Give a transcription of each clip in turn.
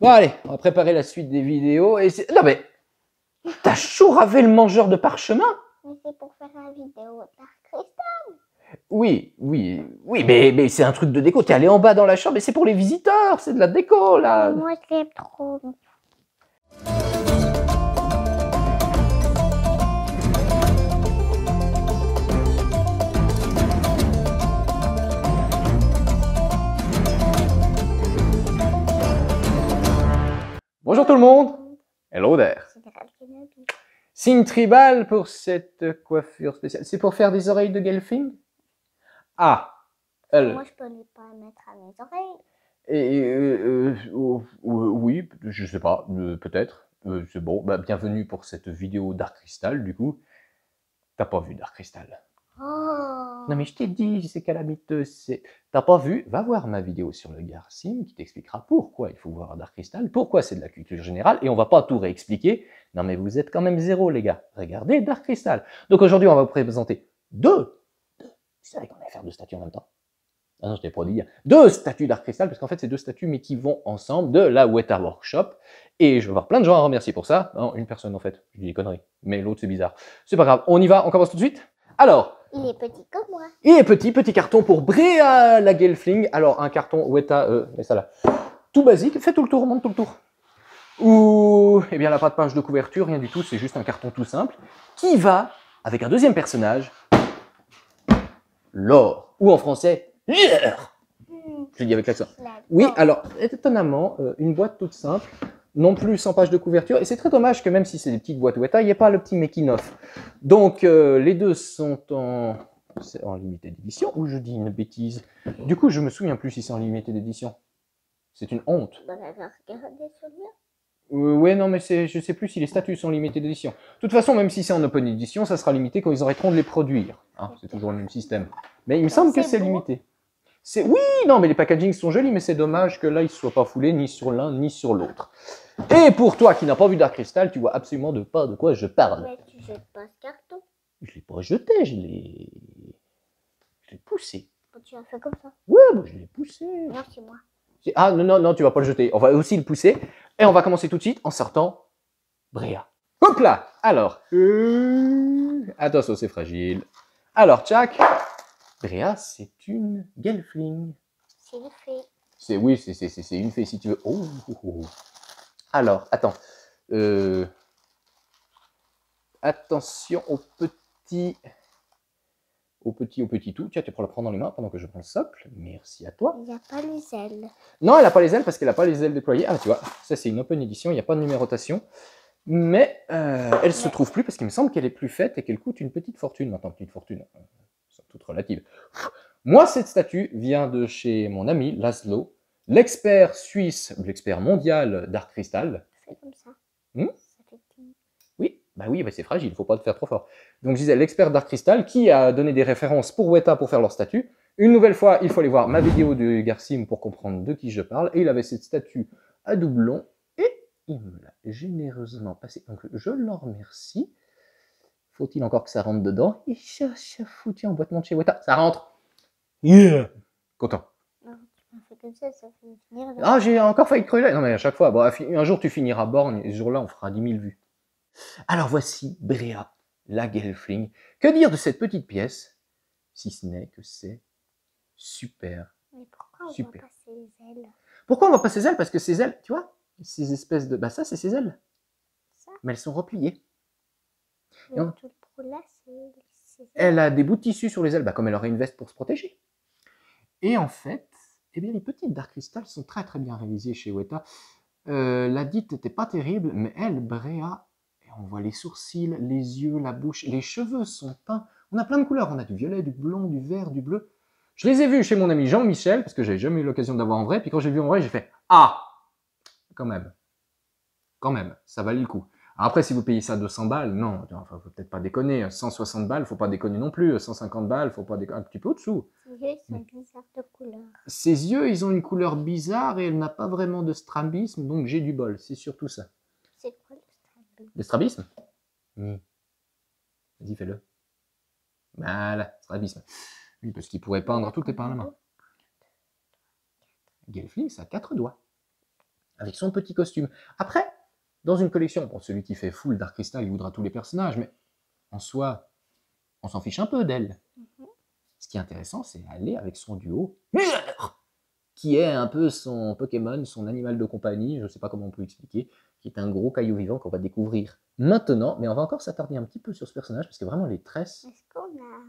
Bon allez, on va préparer la suite des vidéos. Et non mais, t'as chouravé le mangeur de parchemin? Mais c'est pour faire la vidéo Dark Crystal. Oui, mais c'est un truc de déco. T'es allé en bas dans la chambre, mais c'est pour les visiteurs, c'est de la déco là. Mais moi je l'aime trop. Bonjour tout le monde. Hello there. Signe tribal pour cette coiffure spéciale. C'est pour faire des oreilles de Gelfling? Ah, elle. Moi je peux ne pas mettre à mes oreilles. Oui, je sais pas, peut-être. C'est bon. Bah, bienvenue pour cette vidéo Dark Crystal. Du coup, t'as pas vu Dark Crystal? Oh. Non mais je t'ai dit, c'est calamiteuse. T'as pas vu? Va voir ma vidéo sur le Garsim qui t'expliquera pourquoi il faut voir Dark Crystal, pourquoi c'est de la culture générale, et on va pas tout réexpliquer. Non mais vous êtes quand même zéro les gars. Regardez Dark Crystal. Donc aujourd'hui on va vous présenter deux. Tu savais qu'on allait faire deux statues en même temps? Ah non, je t'ai pas dit. Deux statues Dark Crystal, parce qu'en fait c'est deux statues mais qui vont ensemble de la Weta Workshop. Et je vais avoir plein de gens à remercier pour ça. Non, une personne en fait, je dis des conneries. Mais l'autre c'est bizarre. C'est pas grave, on y va, on commence tout de suite. Alors, il est petit comme moi. Il est petit carton pour Brea la Gelfling. Alors, un carton Weta, mais ça là, tout basique, fais tout le tour, monte tout le tour. Ou, eh bien, elle n'a pas de page de couverture, rien du tout, c'est juste un carton tout simple, qui va avec un deuxième personnage, l'or, ou en français, l'or. Je le dis avec l'accent. Oui, alors, étonnamment, une boîte toute simple, non plus sans page de couverture, et c'est très dommage que même si c'est des petites boîtes Weta, il n'y ait pas le petit making-of. Donc, les deux sont en limité d'édition, ou je dis une bêtise? Du coup, je me souviens plus si c'est en limité d'édition. C'est une honte. Bah, regardez celui-là. Ouais, non, mais je sais plus si les statuts sont limités d'édition. De toute façon, même si c'est en open edition, ça sera limité quand ils arrêteront de les produire. Hein, c'est toujours le même système. Mais il me semble que c'est limité. Oui, non, mais les packagings sont jolis, mais c'est dommage que là, ils ne soient pas foulés ni sur l'un ni sur l'autre. Et pour toi qui n'as pas vu Dark Crystal, tu vois absolument pas de quoi je parle. Mais tu jettes pas ce carton. Je l'ai pas jeté, je l'ai poussé. Tu as fait comme ça. Ouais, bah, je l'ai poussé. Non, c'est moi. Ah non, tu vas pas le jeter. On va aussi le pousser. Et on va commencer tout de suite en sortant Brea. Hop là. Alors, attention, c'est fragile. Alors, tchac. Brea, c'est une Gelfling. C'est une fée. Oui, c'est une fée si tu veux. Oh. Alors, attends. Attention au petit tout. Tiens, tu pourras le prendre dans les mains pendant que je prends le socle. Merci à toi. Il n'y a pas les ailes. Non, elle n'a pas les ailes parce qu'elle n'a pas les ailes déployées. Ah, tu vois, ça c'est une open edition, il n'y a pas de numérotation. Mais elle ne se trouve plus parce qu'il me semble qu'elle est plus faite et qu'elle coûte une petite fortune. Maintenant, petite fortune, c'est toute relative. Moi, cette statue vient de chez mon ami Laszlo, l'expert suisse, l'expert mondial Dark Crystal. C'est comme ça. Ça fait oui, c'est fragile, il ne faut pas te faire trop fort. Donc je disais, l'expert Dark Crystal qui a donné des références pour Weta pour faire leur statue. Une nouvelle fois, il faut aller voir ma vidéo de Garsim pour comprendre de qui je parle. Et il avait cette statue à doublon et il me l'a généreusement passé. Donc je l'en remercie. Faut-il encore que ça rentre dedans? Et ça foutu en boîte de chez Weta. Ça rentre. Yeah. Content. Non, tu m'as fait comme ça fait finir. Ah, j'ai encore failli crever. Non mais à chaque fois, bon, un jour tu finiras borgne et ce jour-là on fera 10 000 vues. Alors voici Brea, la Gelfling. Que dire de cette petite pièce, si ce n'est que c'est super. Mais pourquoi on voit pas ses ailes? Pourquoi on voit pas ses ailes? Parce que ses ailes, tu vois, ces espèces de... Bah ça, c'est ses ailes. Ça? Mais elles sont repliées. Mais tout le pro là, c'est... Elle a des bouts de tissu sur les ailes, bah, comme elle aurait une veste pour se protéger. Et en fait, eh bien, les petites Dark Crystal sont très très bien réalisées chez Weta. La dite n'était pas terrible, mais elle, Brea... On voit les sourcils, les yeux, la bouche, les cheveux sont peints. On a plein de couleurs, on a du violet, du blond, du vert, du bleu. Je les ai vus chez mon ami Jean-Michel, parce que j'avais jamais eu l'occasion d'avoir en vrai, puis quand j'ai vu en vrai, j'ai fait « Ah !» Quand même, ça valait le coup. Alors après, si vous payez ça 200 balles, non, enfin, faut peut-être pas déconner. 160 balles, faut pas déconner non plus. 150 balles, faut pas déconner, un petit peu au-dessous. Ses yeux, ils sont bizarres de couleur. Ses yeux, ils ont une couleur bizarre et elle n'a pas vraiment de strabisme, donc j'ai du bol, c'est surtout ça. C'est quoi le strabisme? Le strabisme? Vas-y, fais-le. Voilà, strabisme. Oui, parce qu'il pourrait peindre toutes les pains à la main. Gelfling, ça a 4 doigts. avec son petit costume. Après, dans une collection, bon, celui qui fait full Dark Crystal, il voudra tous les personnages, mais en soi, on s'en fiche un peu d'elle. Ce qui est intéressant, c'est aller avec son duo, qui est un peu son Pokémon, son animal de compagnie, je ne sais pas comment on peut expliquer, qui est un gros caillou vivant qu'on va découvrir maintenant, mais on va encore s'attarder un petit peu sur ce personnage, parce que vraiment les tresses... Est-ce qu'on a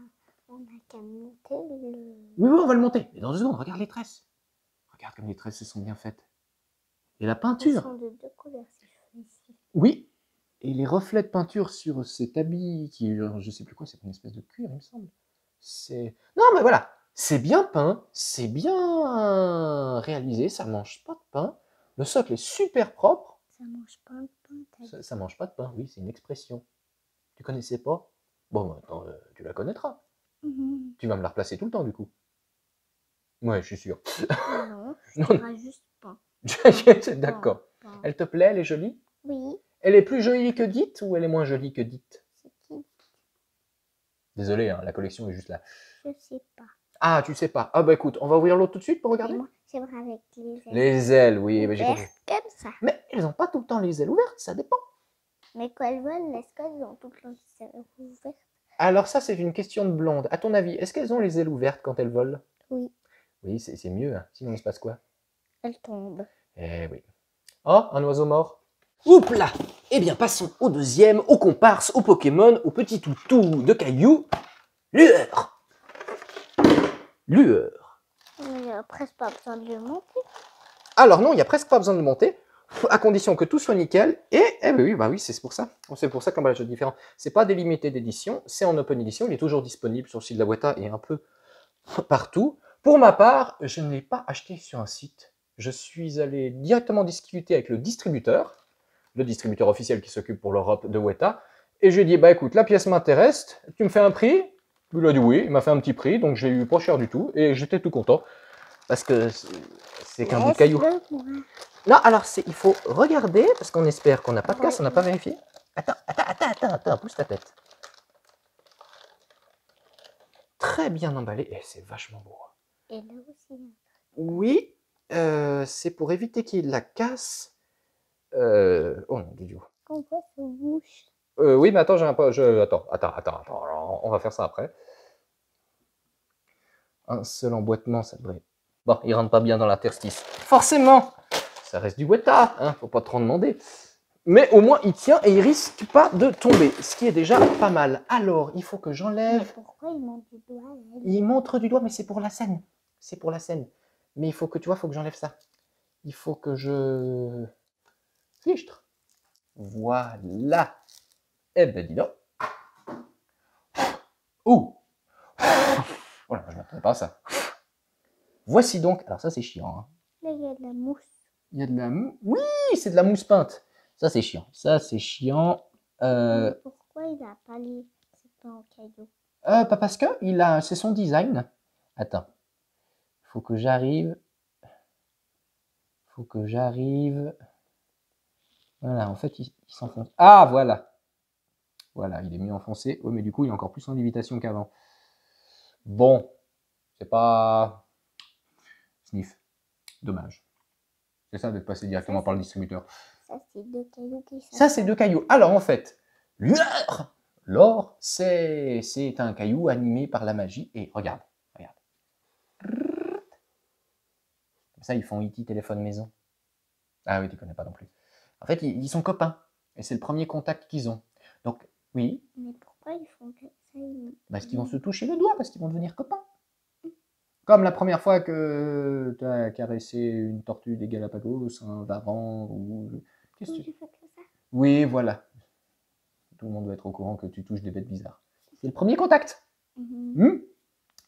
qu'à monter le... Oui, on va le monter, mais dans 2 secondes, regarde les tresses. Regarde comme les tresses sont bien faites. Et la peinture. Elles sont de 2 couleurs, ces cheveux ici. Oui, et les reflets de peinture sur cet habit, qui, je sais plus quoi, c'est une espèce de cuir, il me semble. C'est... Non, mais voilà, c'est bien peint, c'est bien réalisé, ça mange pas de pain. Le socle est super propre. Ça mange pas de pain, Ça mange pas de pain, oui, c'est une expression. Tu connaissais pas? Bon, maintenant, tu la connaîtras. Tu vas me la replacer tout le temps, du coup. Ouais, je suis sûr. Non, je dirais juste pain. D'accord. Elle te plaît, elle est jolie? Oui. Elle est plus jolie que dite ou elle est moins jolie que dite? C'est qui? Désolé, hein, la collection est juste là. Je sais pas. Ah, tu sais pas. Ah bah écoute, on va ouvrir l'autre tout de suite pour regarder. Moi, j'aimerais avec les ailes. Les ailes, oui, mais j'ai compris. Comme ça. Mais elles n'ont pas tout le temps les ailes ouvertes, ça dépend. Mais quand elles volent, est-ce qu'elles ont tout le temps les ailes ouvertes? Alors ça, c'est une question de blonde. À ton avis, est-ce qu'elles ont les ailes ouvertes quand elles volent? Oui. Oui, c'est mieux, hein. Sinon il se passe quoi? Elles tombent. Eh oui. Oh, un oiseau mort. Oups là. Eh bien, passons au deuxième, au comparse, au Pokémon, au petit toutou de cailloux. Lueur. Lueur. Il n'y a presque pas besoin de le monter. Alors non, il n'y a presque pas besoin de le monter, à condition que tout soit nickel. Et eh ben oui, bah oui, c'est pour ça. C'est pour ça que l'emballage est différent. C'est pas des limités d'édition, c'est en open edition. Il est toujours disponible sur le site de la Weta et un peu partout. Pour ma part, je ne l'ai pas acheté sur un site. Je suis allé directement discuter avec le distributeur officiel qui s'occupe pour l'Europe de Weta. Et je lui ai dit, bah écoute, la pièce m'intéresse, tu me fais un prix? Il a dit oui, il m'a fait un petit prix, donc j'ai eu pas cher du tout. Et j'étais tout content. Parce que c'est qu'un bout de caillou. Non, alors il faut regarder, parce qu'on espère qu'on n'a pas de casse, on n'a pas vérifié. Attends, pousse ta tête. Très bien emballé, et c'est vachement beau. Et là aussi. Oui, c'est pour éviter qu'il y ait de la casse. Oh non, Dieu. Qu'on voit sa bouche. Oui, mais attends, j'ai un peu... Attends, on va faire ça après. Un seul emboîtement, ça devrait... Bon, il rentre pas bien dans l'interstice. Forcément, ça reste du Weta, hein, faut pas trop en demander. Mais au moins, il tient et il risque pas de tomber, ce qui est déjà pas mal. Alors, il faut que j'enlève... Mais pourquoi il montre du doigt? Il montre du doigt, mais c'est pour la scène. C'est pour la scène. Mais il faut que, tu vois, il faut que j'enlève ça. Il faut que je... Fichtre. Voilà. Eh ben, dis donc. Ouh. Voilà, je ne m'attendais pas à ça. Voici donc... Alors ça, c'est chiant. Hein. Là, il y a de la mousse. Il y a de la mousse. Oui, c'est de la mousse peinte. Ça, c'est chiant. Ça, c'est chiant. Pourquoi il n'a pas les... C'est pas en caillou. Pas parce que c'est son design. Attends. Faut que j'arrive. Voilà, en fait, il s'enfonce. Ah, voilà. Voilà, il est mieux enfoncé. Oui, mais du coup, il est encore plus en lévitation qu'avant. Bon, c'est pas... Sniff. Dommage. C'est ça d'être passé directement par le distributeur. Ça, c'est 2 cailloux qui sont... Ça, c'est 2 cailloux. Alors, en fait, l'or, c'est un caillou animé par la magie. Et regarde. Comme ça, ils font E.T. téléphone maison. Ah oui, tu connais pas non plus. En fait, ils sont copains. Et c'est le premier contact qu'ils ont. Donc, oui. Mais pourquoi ils font ça? Parce qu'ils vont se toucher le doigt, parce qu'ils vont devenir copains. Comme la première fois que tu as caressé une tortue des Galapagos, un varan, ou... Qu'est-ce que tu fais ça? Oui, voilà. Tout le monde doit être au courant que tu touches des bêtes bizarres. C'est le premier contact.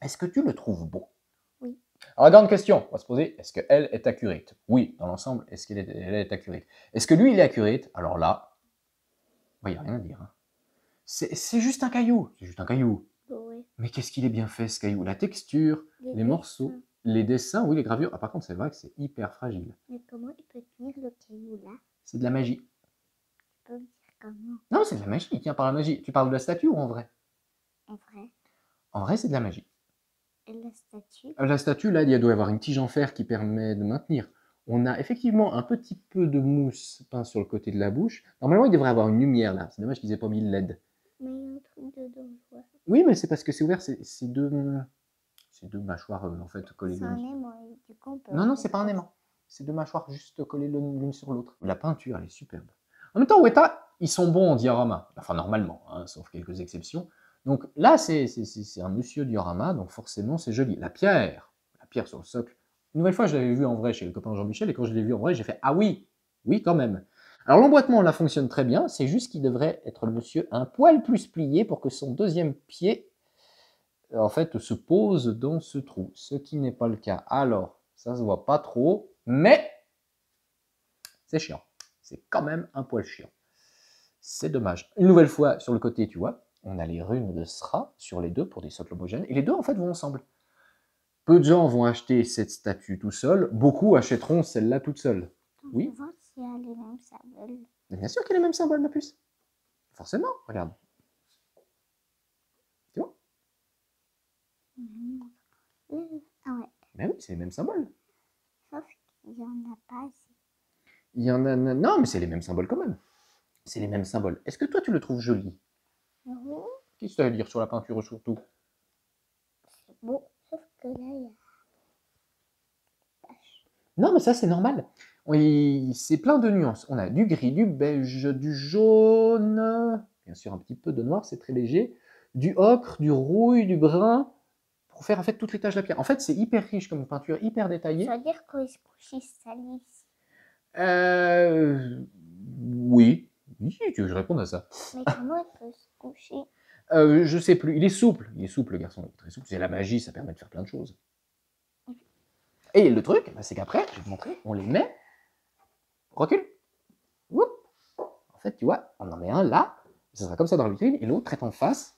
Est-ce que tu le trouves beau? Oui. Alors, grande question, on va se poser, est-ce qu'elle est accurate? Oui, dans l'ensemble, est-ce qu'elle est accurate? Est-ce que lui, il est accurate? Alors là, il n'y a rien à dire. Hein. C'est juste un caillou. C'est juste un caillou. Oui. Mais qu'est-ce qu'il est bien fait, ce caillou? La texture, les morceaux, les dessins, oui, les gravures. Ah, par contre, c'est vrai que c'est hyper fragile. Mais comment il peut tenir le caillou là? C'est de la magie. Tu peux me dire comment? Non, c'est de la magie, il tient par la magie. Tu parles de la statue ou en vrai? En vrai. En vrai, c'est de la magie. Et la statue? La statue, là, il doit y avoir une tige en fer qui permet de maintenir. On a effectivement un petit peu de mousse peint sur le côté de la bouche. Normalement, il devrait avoir une lumière là. C'est dommage qu'ils aient pas mis le LED. Mais il y a un truc dedans, je vois. Oui, mais c'est parce que c'est ouvert, c'est deux mâchoires en fait collées C'est un l'une. aimant, et du coup, on peut Non, c'est pas un aimant. C'est deux mâchoires juste collées l'une sur l'autre. La peinture, elle est superbe. En même temps, Weta, ils sont bons en diorama. Enfin, normalement, hein, sauf quelques exceptions. Donc là, c'est un monsieur diorama, donc forcément, c'est joli. La pierre sur le socle. Une nouvelle fois, je l'avais vu en vrai chez le copain Jean-Michel, et quand je l'ai vu en vrai, j'ai fait « Ah oui, oui, quand même ». Alors l'emboîtement, là, fonctionne très bien. C'est juste qu'il devrait être le monsieur un poil plus plié pour que son deuxième pied, en fait, se pose dans ce trou. Ce qui n'est pas le cas. Alors, ça se voit pas trop, mais c'est chiant. C'est quand même un poil chiant. C'est dommage. Une nouvelle fois, sur le côté, tu vois, on a les runes de Sra sur les deux pour des socles homogènes, et les deux, en fait, vont ensemble. Peu de gens vont acheter cette statue tout seul, beaucoup achèteront celle-là toute seule. Oui. Je vois s'il y a les mêmes symboles. Mais bien sûr qu'il y a les mêmes symboles, ma puce. Forcément, regarde. Tu vois? Ah ouais. Ben oui, c'est les mêmes symboles. Sauf qu'il n'y en a pas assez. Il y en a... Non, mais c'est les mêmes symboles quand même. C'est les mêmes symboles. Est-ce que toi, tu le trouves joli? Qu'est-ce que tu as à dire sur la peinture surtout? C'est beau, sauf que là, il y a... Non, mais ça, c'est normal. Oui, c'est plein de nuances. On a du gris, du beige, du jaune, bien sûr un petit peu de noir, c'est très léger, du ocre, du rouille, du brun, pour faire en fait toutes les taches de la pierre. En fait, c'est hyper riche comme peinture, hyper détaillée. Ça veut dire qu'il se couche, il se salit ici. Oui. Oui, tu veux que je réponde à ça? Mais comment il peut se coucher? Je sais plus. Il est souple, le garçon, il est très souple. C'est la magie, ça permet de faire plein de choses. Et le truc, c'est qu'après, je vais te montrer, on les met, recule, whoop. En fait, tu vois, on en met un là, ça sera comme ça dans la vitrine, et l'autre est en face,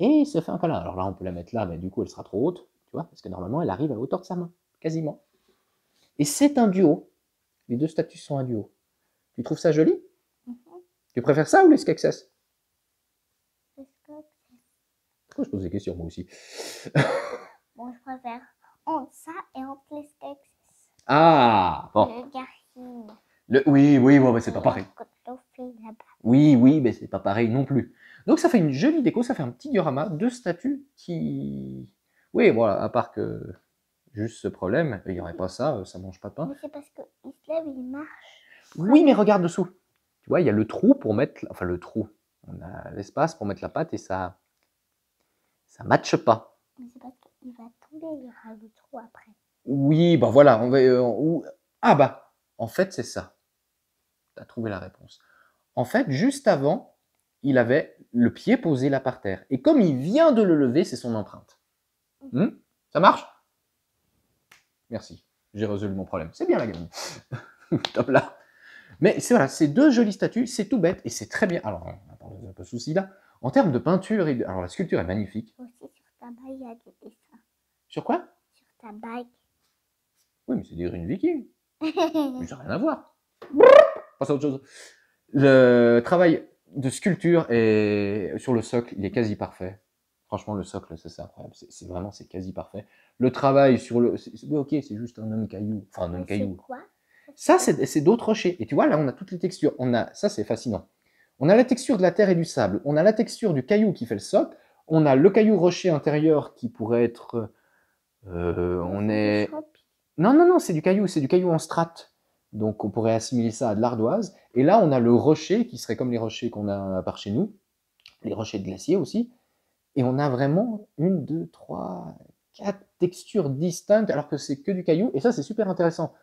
et il se fait un câlin. Alors là, on peut la mettre là, mais du coup, elle sera trop haute, tu vois, parce que normalement, elle arrive à la hauteur de sa main, quasiment. Et c'est un duo. Les deux statues sont un duo. Tu trouves ça joli? Tu préfères ça ou les Skeksis? Pourquoi je pose des questions, moi aussi? Bon, je préfère entre ça et entre les Skeksis. Ah, bon. Le Garfield. Oui, bon, mais c'est pas pareil. Oui, mais c'est pas pareil non plus. Donc ça fait une jolie déco, ça fait un petit diorama, deux statues qui... Oui, voilà, à part que juste ce problème, il n'y aurait pas ça, ça mange pas de pain. Mais c'est parce qu'il se lève, il marche. Oui, mais regarde dessous. Tu vois, il y a le trou pour mettre... Enfin, le trou. On a l'espace pour mettre la pâte et ça matche pas. Mais c'est parce qu'il va tomber, il y aura le trou après. Oui, bah voilà. Ah bah, en fait, c'est ça. Tu as trouvé la réponse. En fait, juste avant, il avait le pied posé là par terre. Et comme il vient de le lever, c'est son empreinte. Ça marche? Merci. J'ai résolu mon problème. C'est bien la gamine. Top là. Mais c'est voilà, c'est deux jolies statues, c'est tout bête et c'est très bien. Alors, on a pas de souci là. En termes de peinture, alors la sculpture est magnifique. Aussi sur ta bague, il y a des dessins. Sur quoi? Sur ta bague. Oui, mais c'est des runes vikings. Mais ça n'a rien à voir. Passe à autre chose. Le travail de sculpture est sur le socle, il est quasi parfait. Franchement, le socle, c'est incroyable. C'est vraiment, c'est quasi parfait. Le travail sur le... Ok, c'est juste un homme caillou. Enfin, un homme caillou. C'est quoi? Ça, c'est d'autres rochers. Et tu vois, là, on a toutes les textures. Ça, c'est fascinant. On a la texture de la terre et du sable. On a la texture du caillou qui fait le socle. On a le caillou rocher intérieur qui pourrait être... Non, c'est du caillou en strate. Donc, on pourrait assimiler ça à de l'ardoise. Et là, on a le rocher qui serait comme les rochers qu'on a par chez nous. Les rochers de glacier aussi. Et on a vraiment 1, 2, 3, 4 textures distinctes alors que c'est que du caillou. Et ça, c'est super intéressant.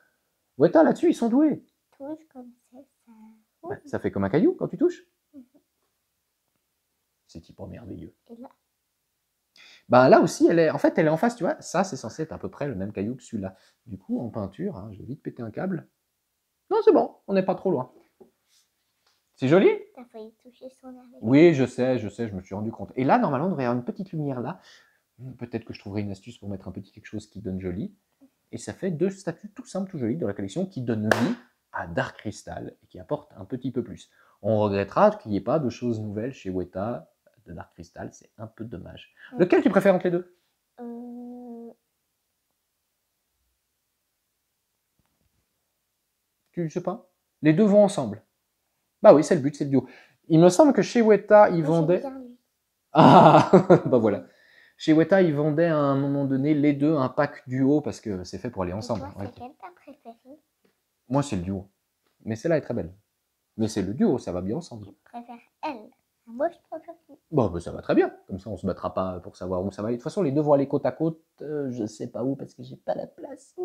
Weta, là-dessus, ils sont doués. Touche comme ça. Ouais, ça fait comme un caillou quand tu touches. C'est typiquement merveilleux. Et là? Ben, là aussi, elle est en face, tu vois. Ça, c'est censé être à peu près le même caillou que celui-là. Du coup, en peinture, je vais vite péter un câble. Non, c'est bon, on n'est pas trop loin. C'est joli? T'as failli toucher son avec. Oui, je sais, je me suis rendu compte. Et là, normalement, on devrait avoir une petite lumière là. Peut-être que je trouverai une astuce pour mettre un petit quelque chose qui donne joli. Et ça fait deux statues tout simples, tout jolies dans la collection qui donnent vie à Dark Crystal et qui apportent un petit peu plus. On regrettera qu'il n'y ait pas de choses nouvelles chez Weta de Dark Crystal, c'est un peu dommage. Lequel tu préfères entre les deux? Tu sais pas? Les deux vont ensemble. Bah oui, c'est le but, c'est le duo. Il me semble que chez Weta, ils vendaient... Ah, bah voilà. Chez Weta, ils vendaient à un moment donné les deux, un pack duo, parce que c'est fait pour aller ensemble. Toi, Ouais. c'est quelle ta préférée? Moi, c'est le duo. Mais celle-là est très belle. Mais c'est le duo, ça va bien ensemble. Je préfère elle. Moi, je préfère lui. Bon, bah, ça va très bien. Comme ça, on se battra pas pour savoir où ça va aller. De toute façon, les deux vont aller côte à côte. Je sais pas où, parce que j'ai pas la place.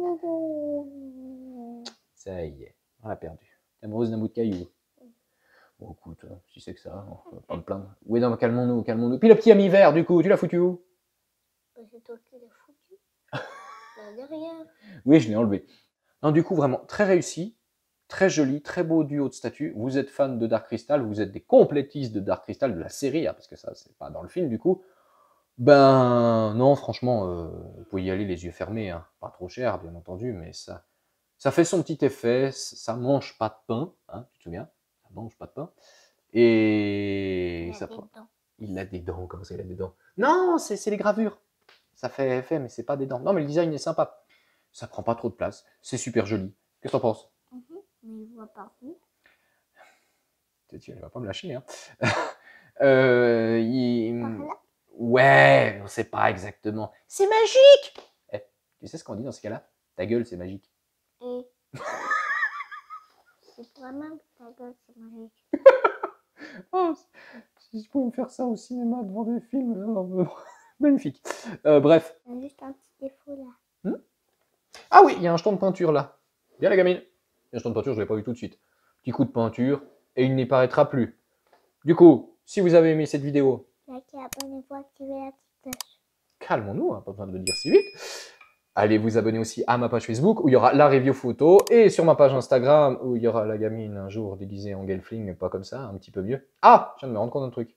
Ça y est, on l'a perdu. T'es amoureuse d'un bout de caillou. Bon, écoute, si c'est que ça, on va pas me plaindre. Oui, non, calmons-nous, calmons-nous. Puis le petit ami vert, du coup, tu l'as foutu où? C'est toi qui l'as foutu. Là, derrière. Oui, je l'ai enlevé. Non, du coup, vraiment, très réussi, très joli, très beau duo de statues. Vous êtes fan de Dark Crystal, vous êtes des complétistes de Dark Crystal, de la série, hein, parce que ça, c'est pas dans le film, du coup. Ben, non, franchement, vous pouvez y aller les yeux fermés, hein. Pas trop cher, bien entendu, mais ça fait son petit effet, ça mange pas de pain, hein, tu te souviens? Ça mange pas de pain. Et Il a ça des prend... dents. Il a des dents, comment ça il a des dents? Non, c'est les gravures. Ça fait effet, mais c'est pas des dents. Non, mais le design est sympa. Ça prend pas trop de place, c'est super joli. Qu'est-ce que t'en penses? Mais il voit pas où. Tu vas pas me lâcher, hein. Il... Par là. Ouais, on sait pas exactement. C'est magique! Eh, tu sais ce qu'on dit dans ce cas-là? Ta gueule, c'est magique. Et c'est toi-même ta gueule, c'est magique. Oh, si je pouvais me faire ça au cinéma devant des films, magnifique. Bref. Il y a juste un petit défaut là. Ah oui, il y a un jeton de peinture là. Viens la gamine. Il y a un jeton de peinture, je ne l'ai pas vu tout de suite. Petit coup de peinture, et il n'y paraîtra plus. Du coup, si vous avez aimé cette vidéo, Likez, abonnez-vous, activez la petite cloche. calmons-nous, hein, pas besoin de le dire si vite. Allez vous abonner aussi à ma page Facebook où il y aura la review photo et sur ma page Instagram où il y aura la gamine un jour déguisée en Gelfling, mais pas comme ça, un petit peu mieux. Ah, je viens de me rendre compte d'un truc.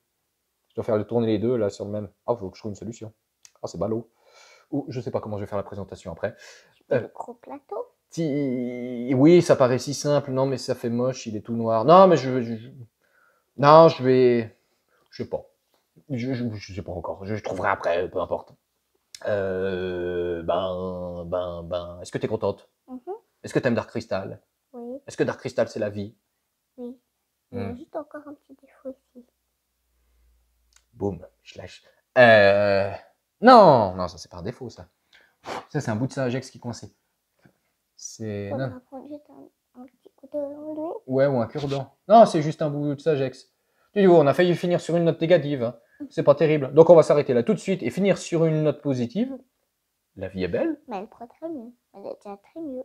Je dois faire tourner les deux là sur le même. Ah, il faut que je trouve une solution. Ah, c'est ballot. Ou je sais pas comment je vais faire la présentation après. Le gros plateau. Oui, ça paraît si simple. Non, mais ça fait moche, il est tout noir. Non, mais non, je vais... Je sais pas. Je sais pas encore. Je trouverai après, peu importe. Est-ce que tu es contente? Est-ce que tu aimes Dark Crystal? Oui. Est-ce que Dark Crystal, c'est la vie? Oui. Il y a juste encore un petit défaut ici. Boum, je lâche. Non, ça c'est pas un défaut, ça. Ça, c'est un bout de Sagex qui est coincé. C'est... Faudra prendre juste un petit couteau d'enlever. Ouais, ou un cure-dent. Non, c'est juste un bout de Sagex. Tu vois, on a failli finir sur une note négative. Hein. C'est pas terrible. Donc on va s'arrêter là tout de suite et finir sur une note positive. La vie est belle. Mais elle pourrait très mieux. Elle est déjà très mieux.